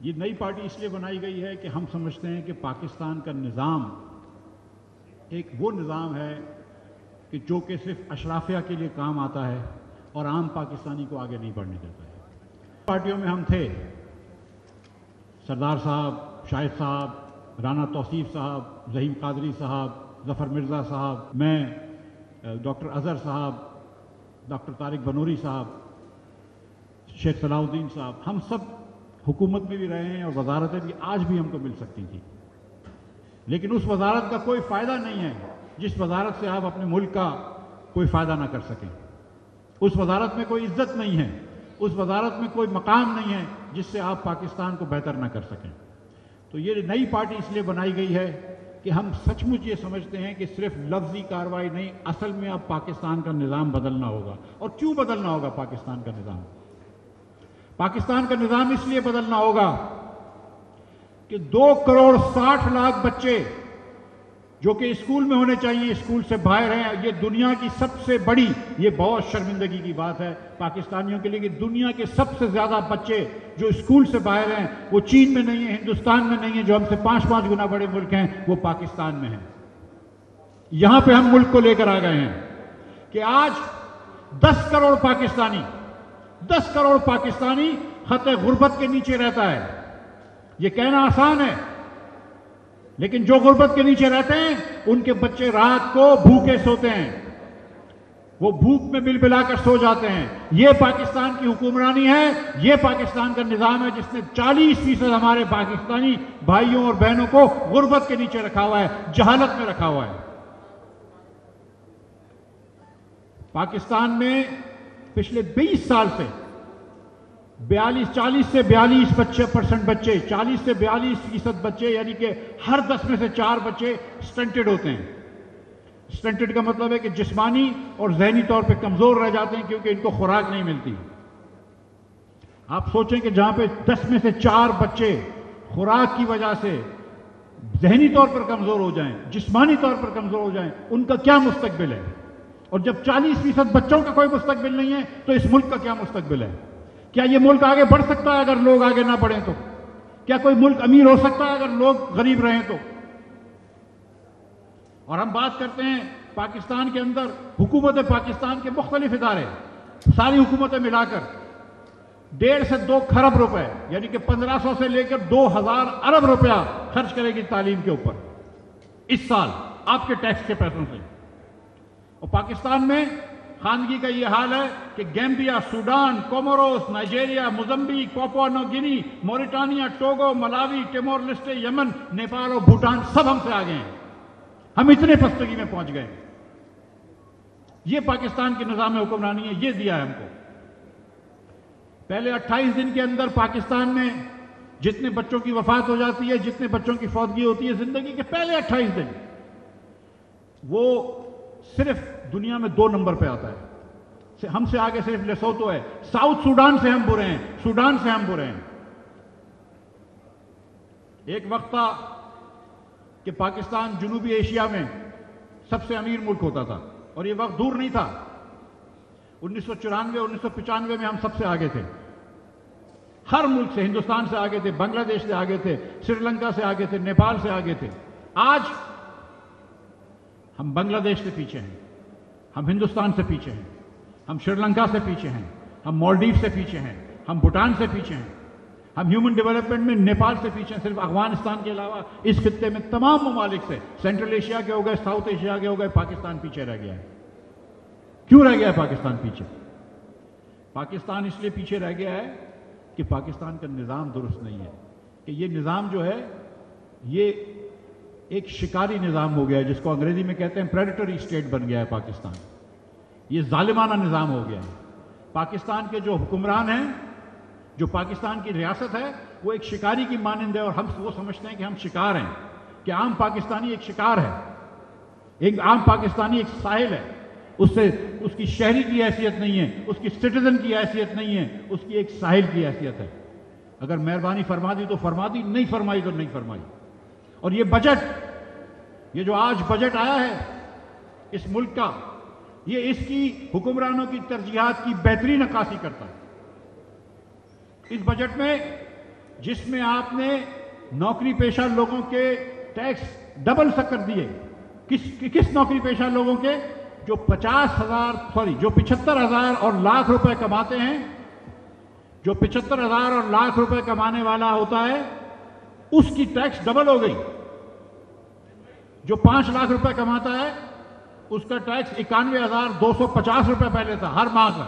یہ نئی پارٹی اس لیے بنائی گئی ہے کہ ہم سمجھتے ہیں کہ پاکستان کا نظام ایک وہ نظام ہے کہ جو کہ صرف اشرافیہ کے لیے کام آتا ہے اور عام پاکستانی کو آگے نہیں بڑھنے دیتا ہے۔ پارٹیوں میں ہم تھے، سردار صاحب، شاہد صاحب، رانا توصیف صاحب، ظہیم قادری صاحب، ظفر مرزا صاحب، میں، ڈاکٹر اظہر صاحب، ڈاکٹر طارق بنوری صاحب، شیخ صلاح الدین صاحب، ہم سب حکومت میں بھی رہے ہیں اور وزارتیں بھی آج بھی ہم کو مل سکتی تھیں، لیکن اس وزارت کا کوئی فائدہ نہیں ہے جس وزارت سے آپ اپنے ملک کا کوئی فائدہ نہ کر سکیں۔ اس وزارت میں کوئی عزت نہیں ہے، اس وزارت میں کوئی مقام نہیں ہے جس سے آپ پاکستان کو بہتر نہ کر سکیں۔ تو یہ نئی پارٹی اس لیے بنائی گئی ہے کہ ہم سچ مچ یہ سمجھتے ہیں کہ صرف لفظی کارروائی نہیں، اصل میں اب پاکستان کا نظام بدلنا ہوگا۔ اور کیوں بدلنا ہوگا پاکستان کا نظام؟ پاکستان کا نظام اس لیے بدلنا ہوگا کہ 2,60,00,000 بچے جو کہ اسکول میں ہونے چاہیے اسکول سے باہر ہیں۔ یہ دنیا کی سب سے بڑی، یہ بہت شرمندگی کی بات ہے پاکستانیوں کے لیے کہ دنیا کے سب سے زیادہ بچے جو اسکول سے باہر ہیں وہ چین میں نہیں ہیں، ہندوستان میں نہیں ہیں، جو ہم سے 5 گنا بڑے ملک ہیں وہ پاکستان میں ہیں۔ یہاں پہ ہم ملک کو لے کر آ گئے ہیں کہ آج 10 کروڑ پاکستانی خط غربت کے نیچے رہتا ہے۔ یہ کہنا آسان ہے، لیکن جو غربت کے نیچے رہتے ہیں ان کے بچے رات کو بھوکے سوتے ہیں، وہ بھوک میں بل بلا کر سو جاتے ہیں۔ یہ پاکستان کی حکمرانی ہے، یہ پاکستان کا نظام ہے جس نے 40% ہمارے پاکستانی بھائیوں اور بہنوں کو غربت کے نیچے رکھا ہوا ہے، جہالت میں رکھا ہوا ہے۔ پاکستان میں پچھلے 20 سال سے 40 سے 42% بچے، 40 سے 42% بچے، یعنی کہ ہر 10 میں سے 4 بچے سٹنٹڈ ہوتے ہیں۔ سٹنٹڈ کا مطلب ہے کہ جسمانی اور ذہنی طور پہ کمزور رہ جاتے ہیں کیونکہ ان کو خوراک نہیں ملتی۔ آپ سوچیں کہ جہاں پہ 10 میں سے 4 بچے خوراک کی وجہ سے ذہنی طور پر کمزور ہو جائیں، جسمانی طور پر کمزور ہو جائیں، ان کا کیا مستقبل ہے؟ اور جب 40% بچوں کا کوئی مستقبل نہیں ہے تو اس ملک کا کیا مستقبل ہے؟ کیا یہ ملک آگے بڑھ سکتا ہے اگر لوگ آگے نہ بڑھیں تو؟ کیا کوئی ملک امیر ہو سکتا ہے اگر لوگ غریب رہیں تو؟ اور ہم بات کرتے ہیں پاکستان کے اندر حکومت پاکستان کے مختلف ادارے، ساری حکومتیں ملا کر 1.5 سے 2 کھرب روپے، یعنی کہ 1500 سے لے کر 2000 ارب روپیہ خرچ کرے گی تعلیم کے اوپر اس سال آپ کے ٹیکس کے پیسوں سے۔ اور پاکستان میں خواندگی کا یہ حال ہے کہ Gambia, Sudan, Comoros, Nigeria, Mozambique, Papua New Guinea, Mauritania, Togo, Malawi, Timor Leste, Yemen, Nepal اور بھوٹان سب ہم سے آگے ہیں۔ ہم اتنے پستگی میں پہنچ گئے۔ یہ پاکستان کے نظام حکمرانی ہے، یہ دیا ہے ہم کو۔ پہلے 28 دن کے اندر پاکستان میں جتنے بچوں کی وفات ہو جاتی ہے، جتنے بچوں کی فوتگی ہوتی ہے زندگی کے پہلے 28 دن، وہ صرف دنیا میں 2 نمبر پہ آتا ہے۔ ہم سے آگے صرف لیسوتو ہے، ساؤتھ سوڈان سے ہم برے ہیں، سوڈان سے ہم برے ہیں۔ ایک وقت تھا کہ پاکستان جنوبی ایشیا میں سب سے امیر ملک ہوتا تھا، اور یہ وقت دور نہیں تھا۔ 1994 1995 میں ہم سب سے آگے تھے، ہر ملک سے، ہندوستان سے آگے تھے، بنگلہ دیش سے آگے تھے، سری لنکا سے آگے تھے، نیپال سے آگے تھے۔ آج ہم بنگلہ دیش سے پیچھے ہیں، ہم ہندوستان سے پیچھے ہیں، ہم سری لنکا سے پیچھے ہیں، ہم مالدیو سے پیچھے ہیں، ہم بھوٹان سے پیچھے ہیں، ہم ہیومن ڈیولپمنٹ میں نیپال سے پیچھے ہیں۔ صرف افغانستان کے علاوہ اس خطے میں تمام ممالک سے، سینٹرل ایشیا کے ہو گئے، ساؤتھ ایشیا کے ہو گئے، پاکستان پیچھے رہ گیا ہے۔ کیوں رہ گیا ہے پاکستان پیچھے؟ پاکستان اس لیے پیچھے رہ گیا ہے کہ پاکستان کا نظام درست نہیں ہے، کہ یہ نظام جو ہے یہ ایک شکاری نظام ہو گیا ہے، جس کو انگریزی میں کہتے ہیں پریڈیٹری اسٹیٹ بن گیا ہے پاکستان۔ یہ ظالمانہ نظام ہو گیا ہے۔ پاکستان کے جو حکمران ہیں، جو پاکستان کی ریاست ہے، وہ ایک شکاری کی مانند ہے، اور ہم وہ سمجھتے ہیں کہ ہم شکار ہیں، کہ عام پاکستانی ایک شکار ہے، ایک عام پاکستانی ایک ساحل ہے، اس کی شہری کی حیثیت نہیں ہے، اس کی سٹیزن کی حیثیت نہیں ہے، اس کی ایک ساحل کی حیثیت ہے۔ اگر مہربانی فرما دی تو فرما دی، نہیں فرمائی تو نہیں فرمائی۔ اور یہ بجٹ، یہ جو آج بجٹ آیا ہے اس ملک کا، یہ اس کی حکمرانوں کی ترجیحات کی بہترین عکاسی کرتا ہے۔ اس بجٹ میں جس میں آپ نے نوکری پیشہ لوگوں کے ٹیکس ڈبل سک کر دیے. کس نوکری پیشہ لوگوں کے؟ جو 75,000 اور لاکھ روپے کماتے ہیں. جو 75,000 اور لاکھ روپے کمانے والا ہوتا ہے اس کی ٹیکس ڈبل ہو گئی. جو 5 لاکھ روپے کماتا ہے اس کا ٹیکس 91,250 روپے پہلے تھا ہر ماہ کا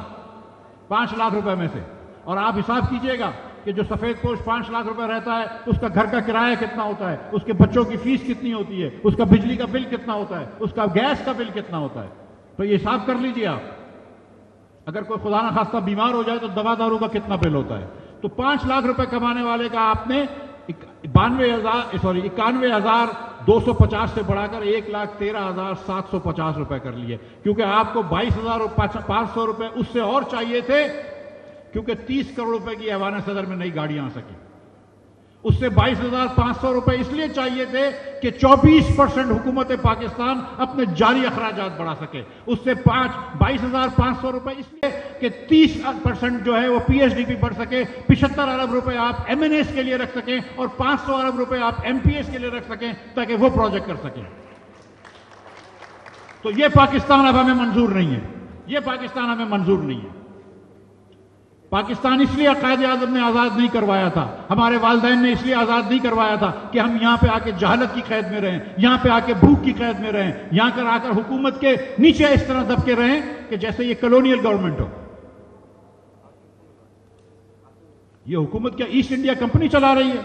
5 لاکھ روپے میں سے. اور آپ حساب کیجئے گا کہ جو سفید پوش 5 لاکھ روپے رہتا ہے اس کا گھر کا کرایہ کتنا ہوتا ہے, اس کے بچوں کی فیس کتنی ہوتی ہے, اس کا بجلی کا بل کتنا ہوتا ہے, اس کا گیس کا بل کتنا ہوتا ہے. تو یہ حساب کر لیجئے آپ. اگر کوئی خدا نہ خواستہ بیمار ہو جائے تو دوا دارو کا کتنا بل ہوتا ہے. تو 5 لاکھ روپے کمانے والے کا آپ نے 91,250 سے بڑھا کر 1,13,750 روپے کر لیے, کیونکہ آپ کو 22,500 روپے اس سے اور چاہیے تھے, کیونکہ 30 کروڑ روپے کی ایوان صدر میں نئی گاڑیاں آ سکیں. اس سے 22,500 روپے اس لیے چاہیے تھے کہ 24% حکومت پاکستان اپنے جاری اخراجات بڑھا سکے. اس سے 22,500 روپے اس لیے کہ 30% جو ہے وہ پی ایچ ڈی پی بڑھ سکے, 75 ارب روپے آپ ایم این ایس کے لیے رکھ سکیں اور 500 ارب روپے آپ ایم پی ایس کے لیے رکھ سکیں تاکہ وہ پروجیکٹ کر سکیں. تو یہ پاکستان اب ہمیں منظور نہیں ہے. یہ پاکستان ہمیں منظور نہیں ہے. پاکستان اس لیے قائد اعظم نے آزاد نہیں کروایا تھا, ہمارے والدین نے اس لیے آزاد نہیں کروایا تھا کہ ہم یہاں پہ آ کے جہالت کی قید میں رہیں, یہاں پہ آ کے بھوک کی قید میں رہیں, یہاں آ کر حکومت کے نیچے اس طرح دب کے رہیں کہ جیسے یہ کلونیل گورنمنٹ ہو. یہ حکومت کیا ایسٹ انڈیا کمپنی چلا رہی ہے؟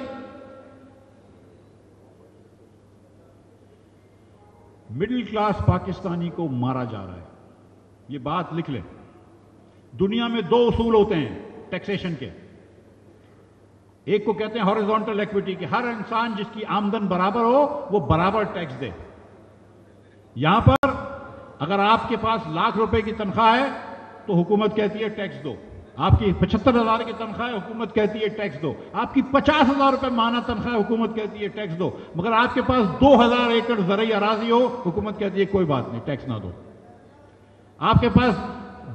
مڈل کلاس پاکستانی کو مارا جا رہا ہے. یہ بات لکھ لیں. دنیا میں 2 اصول ہوتے ہیں ٹیکسیشن کے. ایک کو کہتے ہیں ہاریزونٹل ایکویٹی, کہ ہر انسان جس کی آمدن برابر ہو وہ برابر ٹیکس دے. یہاں پر اگر آپ کے پاس لاکھ روپے کی تنخواہ ہے تو حکومت کہتی ہے ٹیکس دو. آپ کی 75,000 کی تنخواہ ہے, حکومت کہتی ہے ٹیکس دو. آپ کی 50,000 روپے ماہانہ تنخواہ ہے, حکومت کہتی ہے ٹیکس دو. مگر آپ کے پاس 2,000 ایکڑ زرعی اراضی ہو, حکومت کہتی ہے کوئی بات نہیں, ٹیکس نہ دو. آپ کے پاس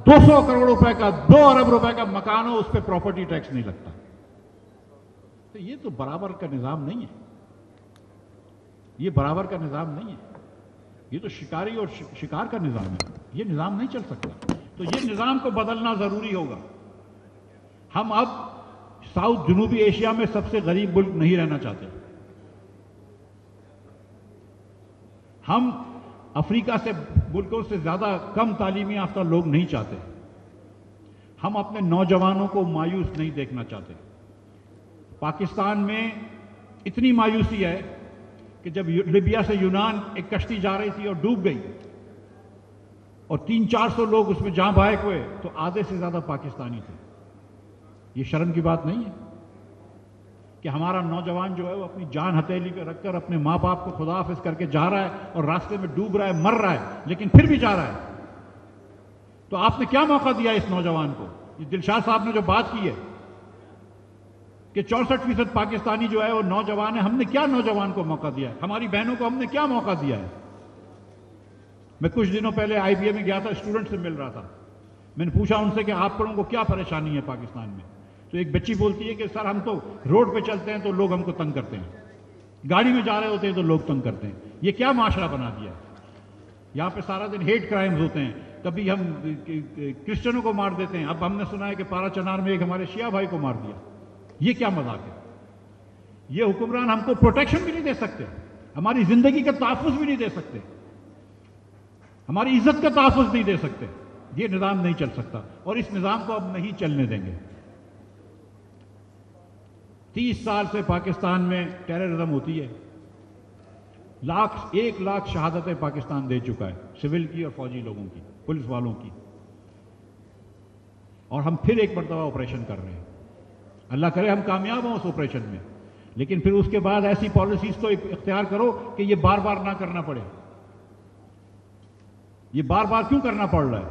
200 کروڑ روپے کا 2 ارب روپے کا مکان ہو, اس پہ پراپرٹی ٹیکس نہیں لگتا. تو یہ تو برابر کا نظام نہیں ہے. یہ برابر کا نظام نہیں ہے. یہ تو شکاری اور شکار کا نظام ہے. یہ نظام نہیں چل سکتا. تو یہ نظام کو بدلنا ضروری ہوگا. ہم اب ساؤتھ جنوبی ایشیا میں سب سے غریب ملک نہیں رہنا چاہتے. ہم افریقہ سے ملکوں سے زیادہ کم تعلیمی یافتہ لوگ نہیں چاہتے. ہم اپنے نوجوانوں کو مایوس نہیں دیکھنا چاہتے. پاکستان میں اتنی مایوسی ہے کہ جب لیبیا سے یونان ایک کشتی جا رہی تھی اور ڈوب گئی اور 300-400 لوگ اس میں جاں بحق ہوئے تو آدھے سے زیادہ پاکستانی تھے. یہ شرم کی بات نہیں ہے کہ ہمارا نوجوان جو ہے وہ اپنی جان ہتھیلی پہ رکھ کر اپنے ماں باپ کو خدا حافظ کر کے جا رہا ہے اور راستے میں ڈوب رہا ہے, مر رہا ہے, لیکن پھر بھی جا رہا ہے. تو آپ نے کیا موقع دیا اس نوجوان کو؟ یہ دلشاد صاحب نے جو بات کی ہے کہ 64% پاکستانی جو ہے وہ نوجوان ہے, ہم نے کیا نوجوان کو موقع دیا ہے؟ ہماری بہنوں کو ہم نے کیا موقع دیا ہے؟ میں کچھ دنوں پہلے آئی بی اے میں گیا تھا, اسٹوڈنٹ سے مل رہا تھا. میں نے پوچھا ان سے کہ آپ لوگوں کو کیا پریشانی ہے پاکستان میں؟ تو ایک بچی بولتی ہے کہ سر ہم تو روڈ پہ چلتے ہیں تو لوگ ہم کو تنگ کرتے ہیں, گاڑی میں جا رہے ہوتے ہیں تو لوگ تنگ کرتے ہیں. یہ کیا معاشرہ بنا دیا ہے؟ یہاں پہ سارا دن ہیٹ کرائمز ہوتے ہیں. کبھی ہم کرسچنوں کو مار دیتے ہیں, اب ہم نے سنا ہے کہ پارا چنار میں ایک ہمارے شیعہ بھائی کو مار دیا. یہ کیا مذاق ہے؟ یہ حکمران ہم کو پروٹیکشن بھی نہیں دے سکتے, ہماری زندگی کا تحفظ بھی نہیں دے سکتے, ہماری عزت کا تحفظ نہیں دے سکتے. یہ نظام نہیں چل سکتا اور اس نظام کو اب نہیں چلنے دیں گے. 30 سال سے پاکستان میں ٹیررزم ہوتی ہے. 1 لاکھ شہادتیں پاکستان دے چکا ہے, سول کی اور فوجی لوگوں کی, پولیس والوں کی. اور ہم پھر ایک مرتبہ آپریشن کر رہے ہیں. اللہ کرے ہم کامیاب ہوں اس آپریشن میں, لیکن پھر اس کے بعد ایسی پالیسیز تو اختیار کرو کہ یہ بار بار نہ کرنا پڑے. یہ بار بار کیوں کرنا پڑ رہا ہے؟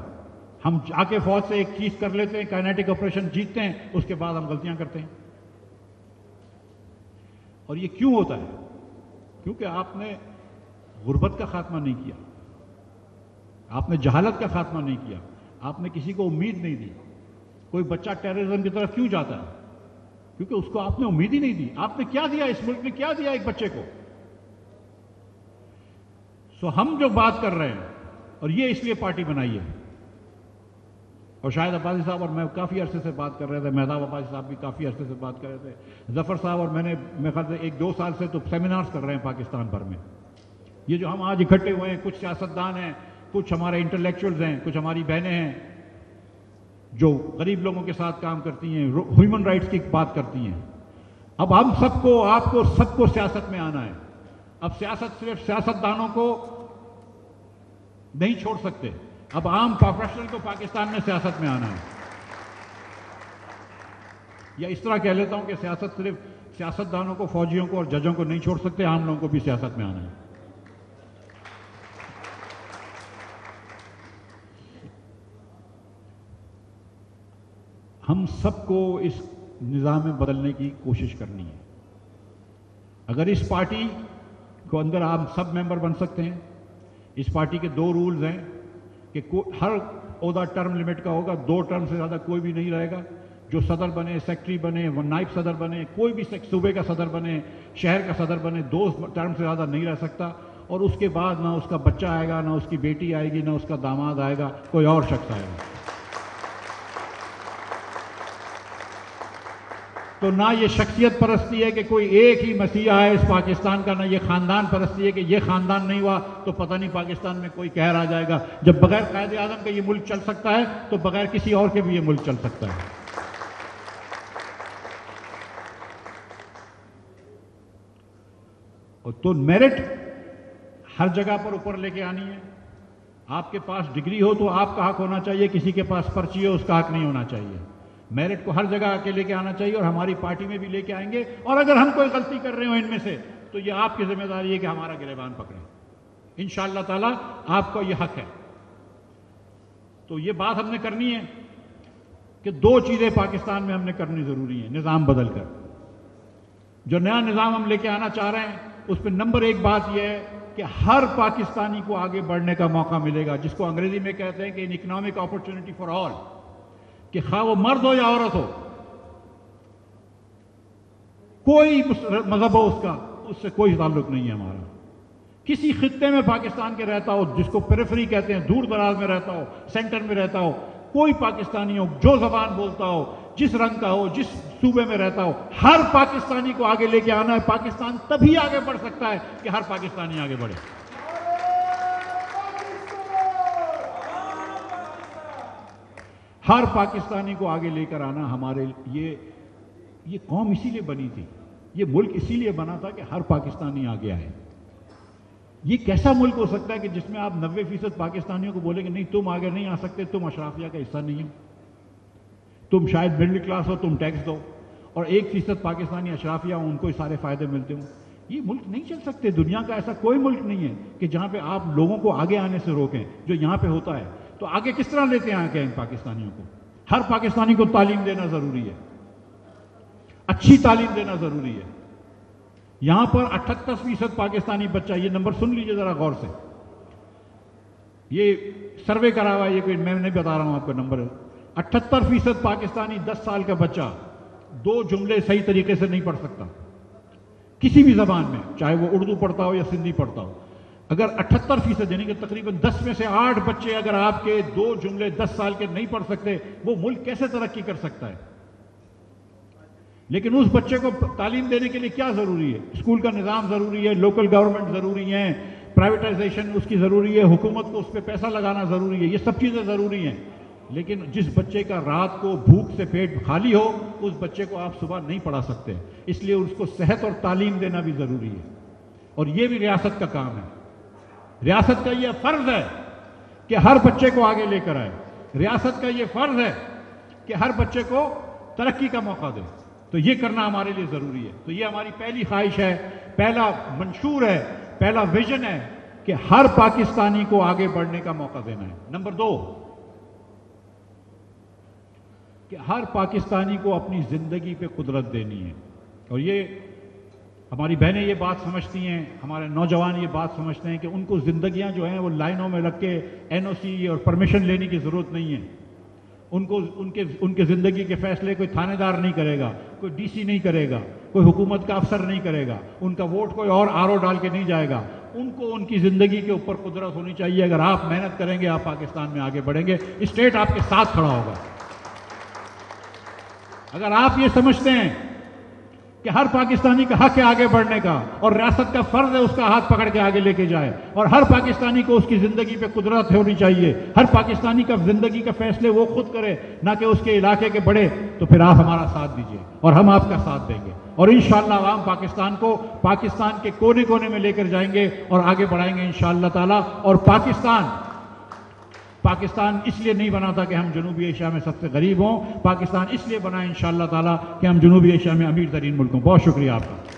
ہم آ کے فوج سے ایک چیز کر لیتے ہیں, کائنیٹک آپریشن جیتتے ہیں, اس کے بعد ہم غلطیاں کرتے ہیں. اور یہ کیوں ہوتا ہے؟ کیونکہ آپ نے غربت کا خاتمہ نہیں کیا, آپ نے جہالت کا خاتمہ نہیں کیا, آپ نے کسی کو امید نہیں دی. کوئی بچہ ٹیررزم کی طرف کیوں جاتا ہے؟ کیونکہ اس کو آپ نے امید ہی نہیں دی. آپ نے کیا دیا اس ملک میں؟ کیا دیا ایک بچے کو؟ سو ہم جو بات کر رہے ہیں، اور یہ اس لیے پارٹی بنائی ہے، اور شاہد عباسی صاحب اور میں کافی عرصے سے بات کر رہے تھے، مہتاب عباسی صاحب بھی کافی عرصے سے بات کر رہے تھے، ظفر صاحب اور میں نے میرے خیال سے 1-2 سال سے تو سیمینارز کر رہے ہیں پاکستان بھر میں. یہ جو ہم آج اکٹھے ہوئے ہیں، کچھ سیاستدان ہیں، کچھ ہمارے انٹلیکچوئلز ہیں، کچھ ہماری بہنیں ہیں جو غریب لوگوں کے ساتھ کام کرتی ہیں، ہیومن رائٹس کی بات کرتی ہیں. اب ہم سب کو، آپ کو سب کو سیاست میں آنا ہے. اب سیاست صرف سیاستدانوں کو نہیں چھوڑ سکتے، اب عام پروفیشنل کو پاکستان میں سیاست میں آنا ہے. یا اس طرح کہہ لیتا ہوں کہ سیاست صرف سیاستدانوں کو، فوجیوں کو اور ججوں کو نہیں چھوڑ سکتے، عام لوگوں کو بھی سیاست میں آنا ہے. ہم سب کو اس نظام میں بدلنے کی کوشش کرنی ہے. اگر اس پارٹی کو اندر آپ سب ممبر بن سکتے ہیں. اس پارٹی کے 2 رولز ہیں کہ ہر عہدہ ٹرم لمٹ کا ہوگا، 2 ٹرم سے زیادہ کوئی بھی نہیں رہے گا. جو صدر بنے، سیکٹری بنے، نائب صدر بنے، کوئی بھی صوبے کا صدر بنے، شہر کا صدر بنے، 2 ٹرم سے زیادہ نہیں رہ سکتا. اور اس کے بعد نہ اس کا بچہ آئے گا، نہ اس کی بیٹی آئے گی، نہ اس کا داماد آئے گا، کوئی اور شخص آئے گا. تو نہ یہ شخصیت پرستی ہے کہ کوئی ایک ہی مسیحا ہے اس پاکستان کا، نہ یہ خاندان پرستی ہے کہ یہ خاندان نہیں ہوا تو پتہ نہیں پاکستان میں کوئی قہر آ جائے گا. جب بغیر قائد اعظم کے یہ ملک چل سکتا ہے تو بغیر کسی اور کے بھی یہ ملک چل سکتا ہے. اور تو میرٹ ہر جگہ پر اوپر لے کے آنی ہے. آپ کے پاس ڈگری ہو تو آپ کا حق ہونا چاہیے، کسی کے پاس پرچی ہو اس کا حق نہیں ہونا چاہیے. میرٹ کو ہر جگہ کے لے کے آنا چاہیے، اور ہماری پارٹی میں بھی لے کے آئیں گے. اور اگر ہم کوئی غلطی کر رہے ہوں ان میں سے تو یہ آپ کی ذمہ داری ہے کہ ہمارا گریبان پکڑیں. انشاءاللہ تعالی آپ کو یہ حق ہے. تو یہ بات ہم نے کرنی ہے کہ 2 چیزیں پاکستان میں ہم نے کرنی ضروری ہیں نظام بدل کر. جو نیا نظام ہم لے کے آنا چاہ رہے ہیں اس پہ نمبر 1 بات یہ ہے کہ ہر پاکستانی کو آگے بڑھنے کا موقع ملے گا، جس کو انگریزی میں کہتے ہیں کہ ان اکنامک اپرچونٹی فار آل، کہ خواہ وہ مرد ہو یا عورت ہو، کوئی مذہب ہو اس کا، اس سے کوئی تعلق نہیں ہے ہمارا. کسی خطے میں پاکستان کے رہتا ہو، جس کو پیریفری کہتے ہیں، دور دراز میں رہتا ہو، سینٹر میں رہتا ہو، کوئی پاکستانی ہو، جو زبان بولتا ہو، جس رنگ کا ہو، جس صوبے میں رہتا ہو، ہر پاکستانی کو آگے لے کے آنا ہے. پاکستان تبھی آگے بڑھ سکتا ہے کہ ہر پاکستانی آگے بڑھے. ہر پاکستانی کو آگے لے کر آنا ہمارے یہ قوم اسی لیے بنی تھی، یہ ملک اسی لیے بنا تھا کہ ہر پاکستانی آگے آئے. یہ کیسا ملک ہو سکتا ہے کہ جس میں آپ 90% پاکستانیوں کو بولیں کہ نہیں تم آگے نہیں آ سکتے، تم اشرافیہ کا حصہ نہیں ہو، تم شاید مڈل کلاس ہو، تم ٹیکس دو، اور 1% پاکستانی اشرافیہ ہوں، ان کو سارے فائدے ملتے ہوں. یہ ملک نہیں چل سکتے. دنیا کا ایسا کوئی ملک نہیں ہے کہ جہاں پہ آپ لوگوں کو آگے آنے سے روکیں جو یہاں پہ ہوتا ہے. تو آگے کس طرح لیتے ہیں آگے ان پاکستانیوں کو؟ ہر پاکستانی کو تعلیم دینا ضروری ہے، اچھی تعلیم دینا ضروری ہے. یہاں پر 78% پاکستانی بچہ، یہ نمبر سن لیجئے ذرا غور سے، یہ سروے کرا ہوا ہے، یہ کوئی میں نہیں بتا رہا ہوں آپ کا نمبر ہے. 78% پاکستانی 10 سال کا بچہ 2 جملے صحیح طریقے سے نہیں پڑھ سکتا کسی بھی زبان میں، چاہے وہ اردو پڑھتا ہو یا سندھی پڑھتا ہو. اگر 78% یعنی کہ تقریباً 10 میں سے 8 بچے اگر آپ کے 2 جملے 10 سال کے نہیں پڑھ سکتے، وہ ملک کیسے ترقی کر سکتا ہے؟ لیکن اس بچے کو تعلیم دینے کے لیے کیا ضروری ہے؟ اسکول کا نظام ضروری ہے، لوکل گورنمنٹ ضروری ہیں، پرائیویٹائزیشن اس کی ضروری ہے، حکومت کو اس پہ پیسہ لگانا ضروری ہے، یہ سب چیزیں ضروری ہیں. لیکن جس بچے کا رات کو بھوک سے پیٹ خالی ہو، اس بچے کو آپ صبح نہیں پڑھا سکتے. اس لیے اس کو صحت اور تعلیم دینا بھی ضروری ہے، اور یہ بھی ریاست کا کام ہے. ریاست کا یہ فرض ہے کہ ہر بچے کو آگے لے کر آئے. ریاست کا یہ فرض ہے کہ ہر بچے کو ترقی کا موقع دے. تو یہ کرنا ہمارے لیے ضروری ہے. تو یہ ہماری پہلی خواہش ہے، پہلا منشور ہے، پہلا ویژن ہے کہ ہر پاکستانی کو آگے بڑھنے کا موقع دینا ہے. نمبر 2 کہ ہر پاکستانی کو اپنی زندگی پہ قدرت دینی ہے. اور یہ ہماری بہنیں یہ بات سمجھتی ہیں، ہمارے نوجوان یہ بات سمجھتے ہیں کہ ان کو زندگیاں جو ہیں وہ لائنوں میں لگ کے NOC اور پرمیشن لینے کی ضرورت نہیں ہے. ان کے زندگی کے فیصلے کوئی تھانے دار نہیں کرے گا، کوئی ڈی سی نہیں کرے گا، کوئی حکومت کا افسر نہیں کرے گا، ان کا ووٹ کوئی اور آرو ڈال کے نہیں جائے گا. ان کو ان کی زندگی کے اوپر قدرت ہونی چاہیے. اگر آپ محنت کریں گے آپ پاکستان میں آگے بڑھیں گے، اسٹیٹ آپ کے ساتھ کھڑا ہوگا. اگر آپ یہ سمجھتے ہیں کہ ہر پاکستانی کا حق ہے آگے بڑھنے کا اور ریاست کا فرض ہے اس کا ہاتھ پکڑ کے آگے لے کے جائے، اور ہر پاکستانی کو اس کی زندگی پہ قدرت ہونی چاہیے، ہر پاکستانی کا زندگی کا فیصلے وہ خود کرے نہ کہ اس کے علاقے کے بڑے، تو پھر آپ ہمارا ساتھ دیجئے اور ہم آپ کا ساتھ دیں گے، اور انشاءاللہ عوام پاکستان کو پاکستان کے کونے کونے میں لے کر جائیں گے اور آگے بڑھائیں گے انشاءاللہ تعالی. اور پاکستان اس لیے نہیں بنا تھا کہ ہم جنوبی ایشیا میں سب سے غریب ہوں، پاکستان اس لیے بنا انشاءاللہ تعالی کہ ہم جنوبی ایشیا میں امیر ترین ملک ہوں. بہت شکریہ آپ کا.